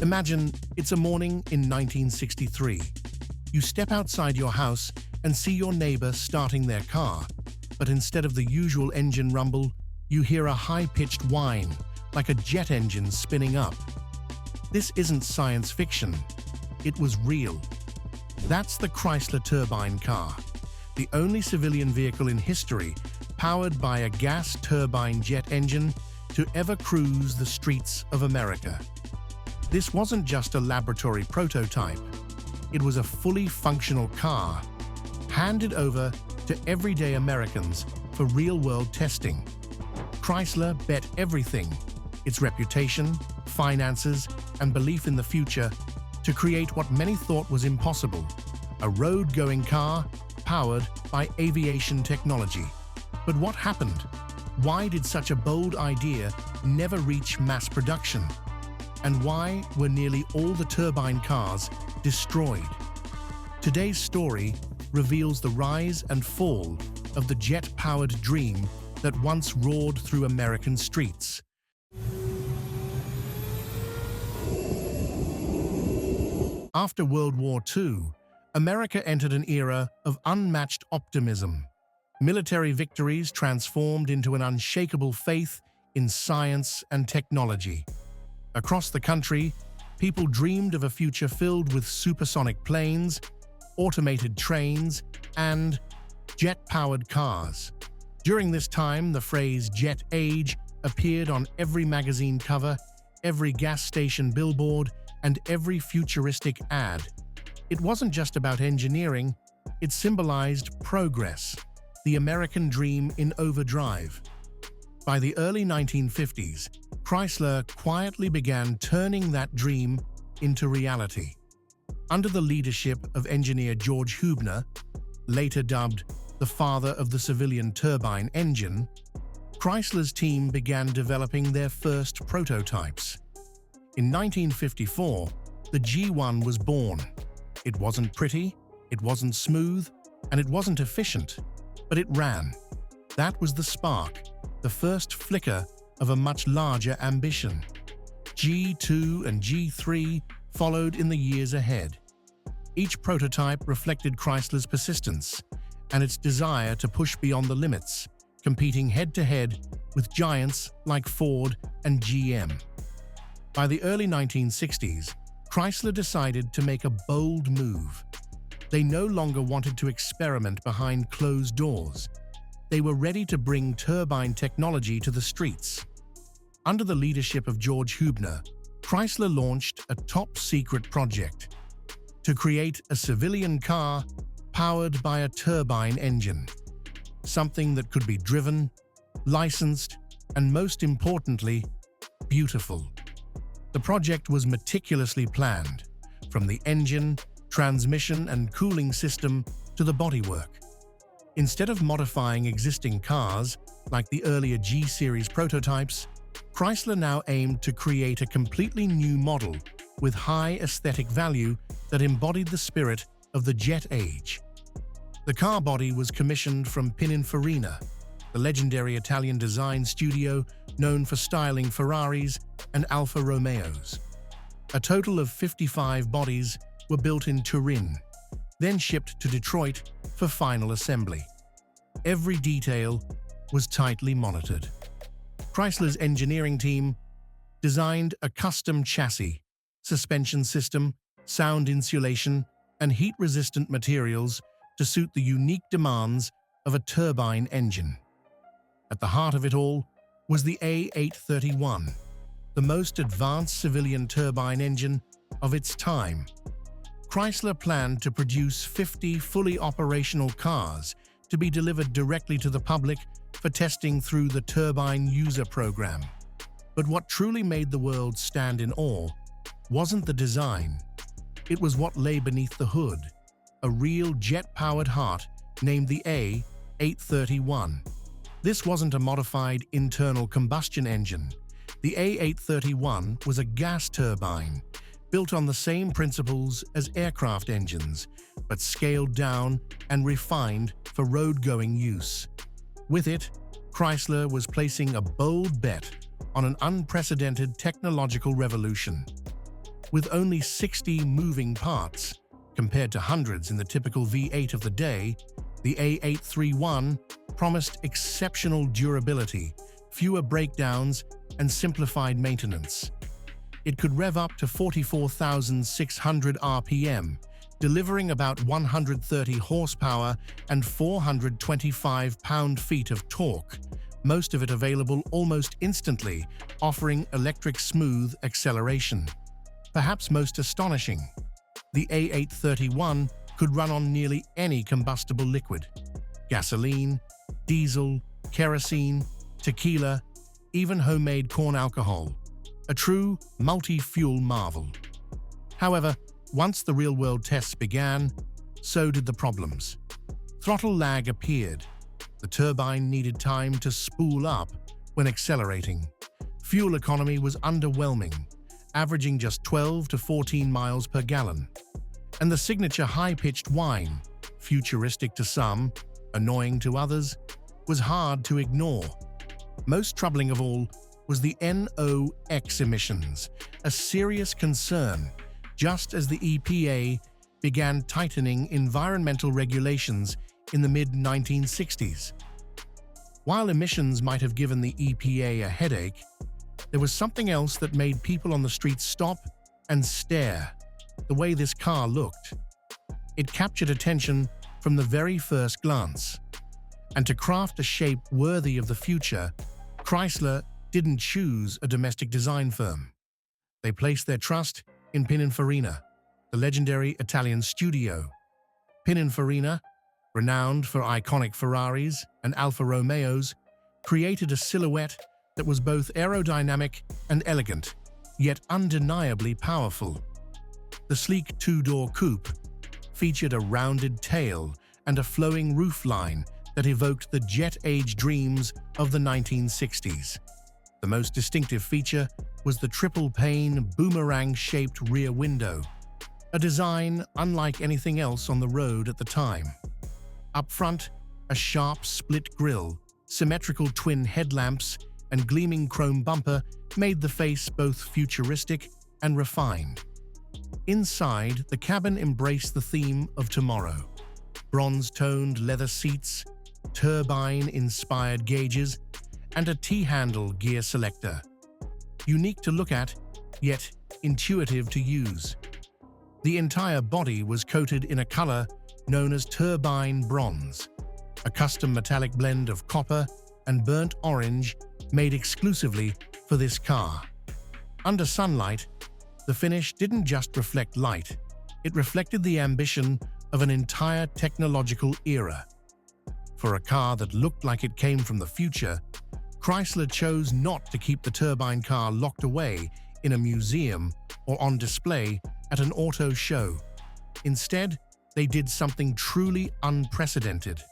Imagine it's a morning in 1963. You step outside your house and see your neighbor starting their car, but instead of the usual engine rumble, you hear a high-pitched whine, like a jet engine spinning up. This isn't science fiction. It was real. That's the Chrysler Turbine Car, the only civilian vehicle in history powered by a gas turbine jet engine to ever cruise the streets of America. This wasn't just a laboratory prototype. It was a fully functional car, handed over to everyday Americans for real-world testing. Chrysler bet everything, its reputation, finances, and belief in the future, to create what many thought was impossible, a road-going car powered by aviation technology. But what happened? Why did such a bold idea never reach mass production? And why were nearly all the turbine cars destroyed? Today's story reveals the rise and fall of the jet-powered dream that once roared through American streets. After World War II, America entered an era of unmatched optimism. Military victories transformed into an unshakable faith in science and technology. Across the country, people dreamed of a future filled with supersonic planes, automated trains, and jet-powered cars. During this time, the phrase "jet age" appeared on every magazine cover, every gas station billboard, and every futuristic ad. It wasn't just about engineering, it symbolized progress, the American dream in overdrive. By the early 1950s, Chrysler quietly began turning that dream into reality. Under the leadership of engineer George Hubner, later dubbed the father of the civilian turbine engine, Chrysler's team began developing their first prototypes. In 1954, the G1 was born. It wasn't pretty, it wasn't smooth, and it wasn't efficient, but it ran. That was the spark, the first flicker of a much larger ambition. G2 and G3 followed in the years ahead. Each prototype reflected Chrysler's persistence and its desire to push beyond the limits, competing head-to-head with giants like Ford and GM. By the early 1960s, Chrysler decided to make a bold move. They no longer wanted to experiment behind closed doors. They were ready to bring turbine technology to the streets. Under the leadership of George Hubner, Chrysler launched a top-secret project to create a civilian car powered by a turbine engine, something that could be driven, licensed, and most importantly, beautiful. The project was meticulously planned, from the engine, transmission, and cooling system to the bodywork. Instead of modifying existing cars like the earlier G-Series prototypes, Chrysler now aimed to create a completely new model with high aesthetic value that embodied the spirit of the jet age. The car body was commissioned from Pininfarina, the legendary Italian design studio known for styling Ferraris and Alfa Romeos. A total of 55 bodies were built in Turin, then shipped to Detroit for final assembly. Every detail was tightly monitored. Chrysler's engineering team designed a custom chassis, suspension system, sound insulation, and heat-resistant materials to suit the unique demands of a turbine engine. At the heart of it all was the A831, the most advanced civilian turbine engine of its time. Chrysler planned to produce 50 fully operational cars to be delivered directly to the public for testing through the Turbine User Program. But what truly made the world stand in awe wasn't the design. It was what lay beneath the hood, a real jet-powered heart named the A831. This wasn't a modified internal combustion engine. The A831 was a gas turbine, built on the same principles as aircraft engines, but scaled down and refined for road-going use. With it, Chrysler was placing a bold bet on an unprecedented technological revolution. With only 60 moving parts, compared to hundreds in the typical V8 of the day, the A831 promised exceptional durability, fewer breakdowns, and simplified maintenance. It could rev up to 44,600 RPM, delivering about 130 horsepower and 425 pound-feet of torque, most of it available almost instantly, offering electric smooth acceleration. Perhaps most astonishing, the A831 could run on nearly any combustible liquid: gasoline, diesel, kerosene, tequila, even homemade corn alcohol. A true multi-fuel marvel. However, once the real-world tests began, so did the problems. Throttle lag appeared. The turbine needed time to spool up when accelerating. Fuel economy was underwhelming, averaging just 12 to 14 miles per gallon. And the signature high-pitched whine, futuristic to some, annoying to others, was hard to ignore. Most troubling of all was the NOx emissions, a serious concern, just as the EPA began tightening environmental regulations in the mid-1960s. While emissions might have given the EPA a headache, there was something else that made people on the streets stop and stare: the way this car looked. It captured attention from the very first glance. And to craft a shape worthy of the future, Chrysler didn't choose a domestic design firm. They placed their trust in Pininfarina, the legendary Italian studio. Pininfarina, renowned for iconic Ferraris and Alfa Romeos, created a silhouette that was both aerodynamic and elegant, yet undeniably powerful. The sleek two-door coupe featured a rounded tail and a flowing roofline that evoked the jet-age dreams of the 1960s. The most distinctive feature was the triple-pane, boomerang-shaped rear window, a design unlike anything else on the road at the time. Up front, a sharp split grille, symmetrical twin headlamps, and gleaming chrome bumper made the face both futuristic and refined. Inside, the cabin embraced the theme of tomorrow: bronze-toned leather seats, turbine-inspired gauges, and a T-handle gear selector. Unique to look at, yet intuitive to use. The entire body was coated in a color known as turbine bronze, a custom metallic blend of copper and burnt orange made exclusively for this car. Under sunlight, the finish didn't just reflect light, it reflected the ambition of an entire technological era. For a car that looked like it came from the future, Chrysler chose not to keep the turbine car locked away in a museum or on display at an auto show. Instead, they did something truly unprecedented.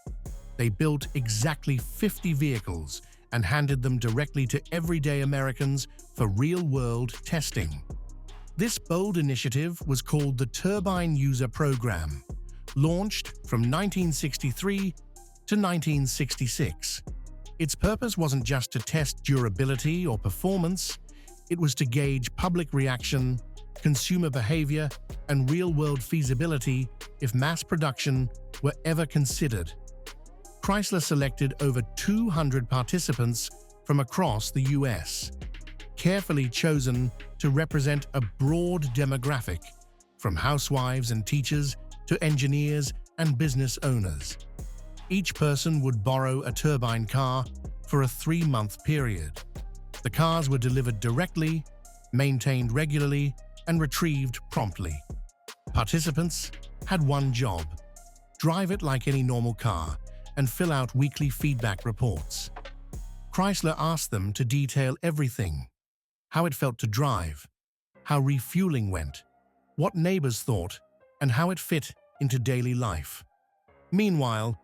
They built exactly 50 vehicles and handed them directly to everyday Americans for real-world testing. This bold initiative was called the Turbine User Program, launched from 1963 to 1966. Its purpose wasn't just to test durability or performance, it was to gauge public reaction, consumer behavior, and real-world feasibility if mass production were ever considered. Chrysler selected over 200 participants from across the US, carefully chosen to represent a broad demographic, from housewives and teachers to engineers and business owners. Each person would borrow a turbine car for a 3-month period. The cars were delivered directly, maintained regularly, and retrieved promptly. Participants had one job: drive it like any normal car and fill out weekly feedback reports. Chrysler asked them to detail everything: how it felt to drive, how refueling went, what neighbors thought, and how it fit into daily life. Meanwhile,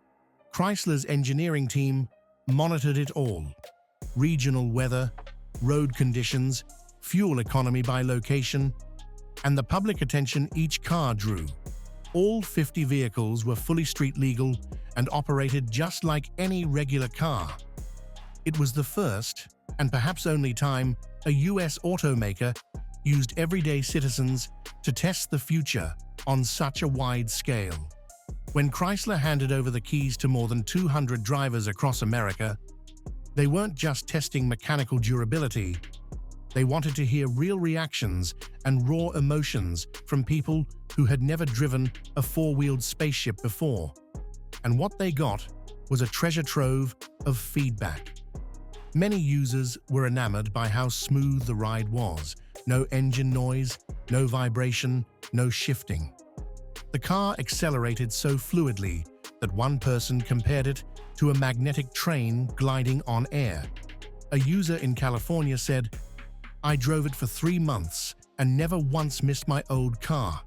Chrysler's engineering team monitored it all: regional weather, road conditions, fuel economy by location, and the public attention each car drew. All 50 vehicles were fully street legal and operated just like any regular car. It was the first, and perhaps only time, a US automaker used everyday citizens to test the future on such a wide scale. When Chrysler handed over the keys to more than 200 drivers across America, they weren't just testing mechanical durability. They wanted to hear real reactions and raw emotions from people who had never driven a four-wheeled spaceship before. And what they got was a treasure trove of feedback. Many users were enamored by how smooth the ride was. No engine noise, no vibration, no shifting. The car accelerated so fluidly that one person compared it to a magnetic train gliding on air. A user in California said, "I drove it for 3 months and never once missed my old car."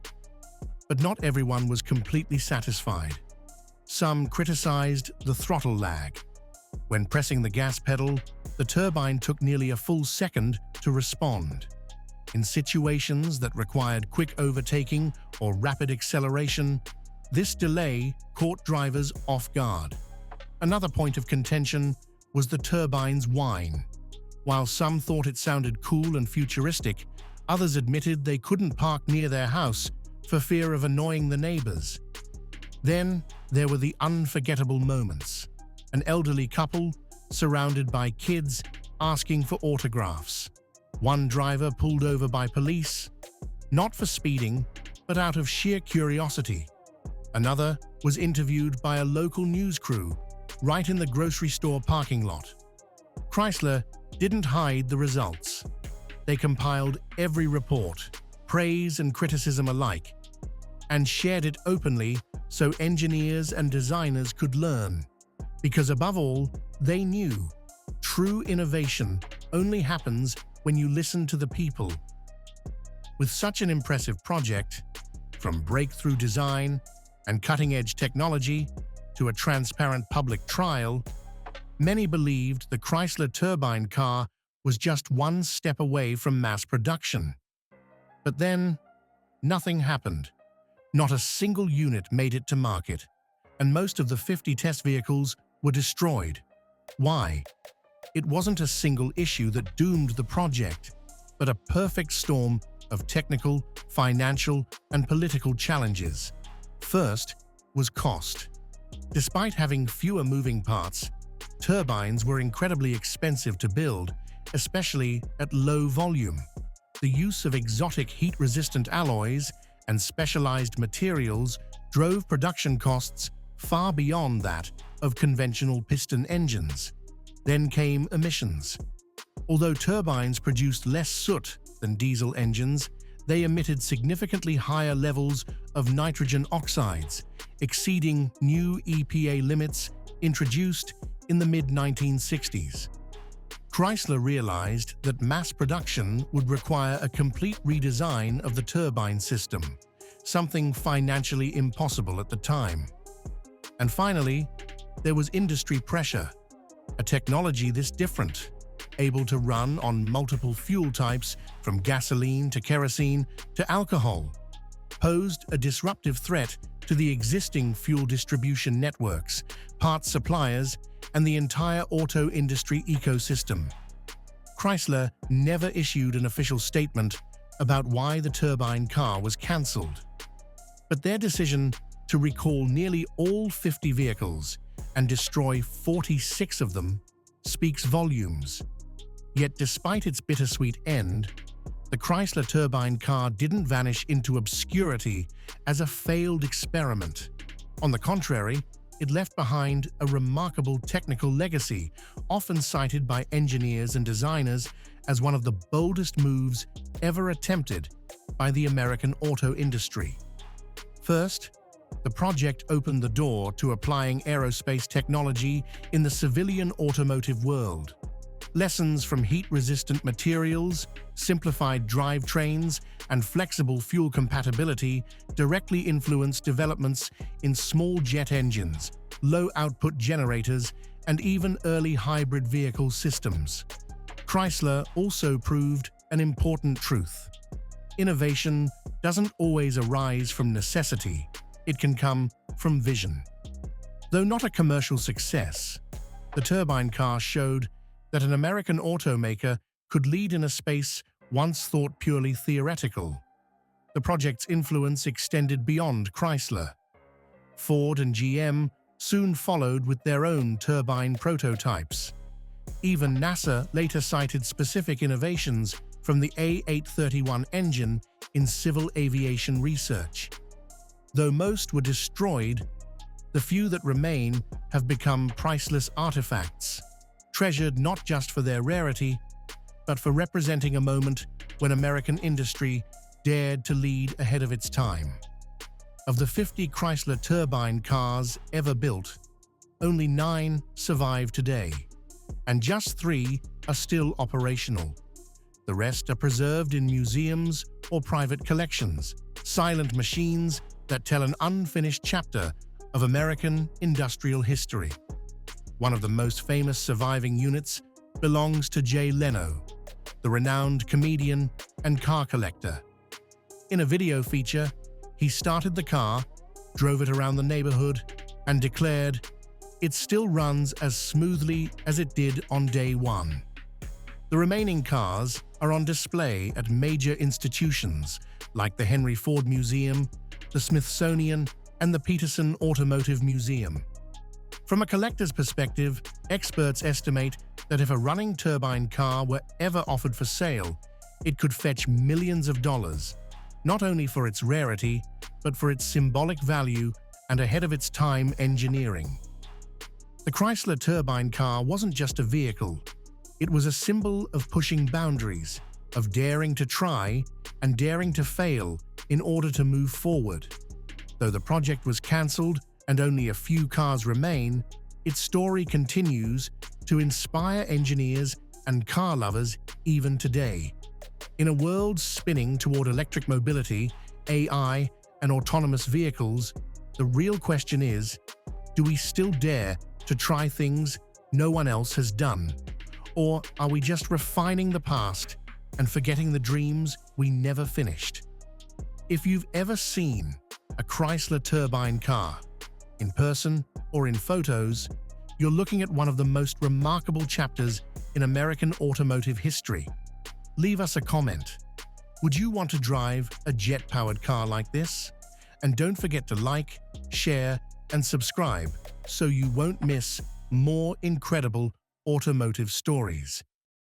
But not everyone was completely satisfied. Some criticized the throttle lag. When pressing the gas pedal, the turbine took nearly a full second to respond. In situations that required quick overtaking or rapid acceleration, this delay caught drivers off guard. Another point of contention was the turbine's whine. While some thought it sounded cool and futuristic, others admitted they couldn't park near their house for fear of annoying the neighbors. Then there were the unforgettable moments. An elderly couple surrounded by kids asking for autographs. One driver pulled over by police, not for speeding, but out of sheer curiosity. Another was interviewed by a local news crew right in the grocery store parking lot. Chrysler didn't hide the results. They compiled every report, praise and criticism alike, and shared it openly so engineers and designers could learn. Because above all, they knew true innovation only happens when you listen to the people. With such an impressive project, from breakthrough design and cutting-edge technology to a transparent public trial, many believed the Chrysler Turbine Car was just one step away from mass production. But then, nothing happened. Not a single unit made it to market, and most of the 50 test vehicles were destroyed. Why? It wasn't a single issue that doomed the project, but a perfect storm of technical, financial, and political challenges. First was cost. Despite having fewer moving parts, turbines were incredibly expensive to build, especially at low volume. The use of exotic heat-resistant alloys and specialized materials drove production costs far beyond that of conventional piston engines. Then came emissions. Although turbines produced less soot than diesel engines, they emitted significantly higher levels of nitrogen oxides, exceeding new EPA limits introduced in the mid-1960s. Chrysler realized that mass production would require a complete redesign of the turbine system, something financially impossible at the time. And finally, there was industry pressure. A technology this different, able to run on multiple fuel types from gasoline to kerosene to alcohol, posed a disruptive threat to the existing fuel distribution networks, parts suppliers, and the entire auto industry ecosystem. Chrysler never issued an official statement about why the turbine car was cancelled. But their decision to recall nearly all 50 vehicles and destroy 46 of them speaks volumes. Yet despite its bittersweet end, the Chrysler Turbine Car didn't vanish into obscurity as a failed experiment. On the contrary, it left behind a remarkable technical legacy, often cited by engineers and designers as one of the boldest moves ever attempted by the American auto industry. First, the project opened the door to applying aerospace technology in the civilian automotive world. Lessons from heat-resistant materials, simplified drivetrains, and flexible fuel compatibility directly influenced developments in small jet engines, low-output generators, and even early hybrid vehicle systems. Chrysler also proved an important truth. Innovation doesn't always arise from necessity. It can come from vision. Though not a commercial success, the Turbine Car showed that an American automaker could lead in a space once thought purely theoretical. The project's influence extended beyond Chrysler. Ford and GM soon followed with their own turbine prototypes. Even NASA later cited specific innovations from the A831 engine in civil aviation research. Though most were destroyed, the few that remain have become priceless artifacts, treasured not just for their rarity, but for representing a moment when American industry dared to lead ahead of its time. Of the 50 Chrysler turbine cars ever built, only 9 survive today, and just 3 are still operational. The rest are preserved in museums or private collections, silent machines that tell an unfinished chapter of American industrial history. One of the most famous surviving units belongs to Jay Leno, the renowned comedian and car collector. In a video feature, he started the car, drove it around the neighborhood, and declared, "It still runs as smoothly as it did on day one." The remaining cars are on display at major institutions like the Henry Ford Museum, the Smithsonian, and the Peterson Automotive Museum. From a collector's perspective, experts estimate that if a running turbine car were ever offered for sale, it could fetch millions of dollars, not only for its rarity, but for its symbolic value and ahead-of-its-time engineering. The Chrysler Turbine Car wasn't just a vehicle. It was a symbol of pushing boundaries, of daring to try and daring to fail in order to move forward. Though the project was cancelled and only a few cars remain, its story continues to inspire engineers and car lovers even today. In a world spinning toward electric mobility, AI, and autonomous vehicles, the real question is, do we still dare to try things no one else has done? Or are we just refining the past and forgetting the dreams we never finished? If you've ever seen a Chrysler turbine car, in person or in photos, you're looking at one of the most remarkable chapters in American automotive history. Leave us a comment. Would you want to drive a jet-powered car like this? And don't forget to like, share, and subscribe so you won't miss more incredible automotive stories.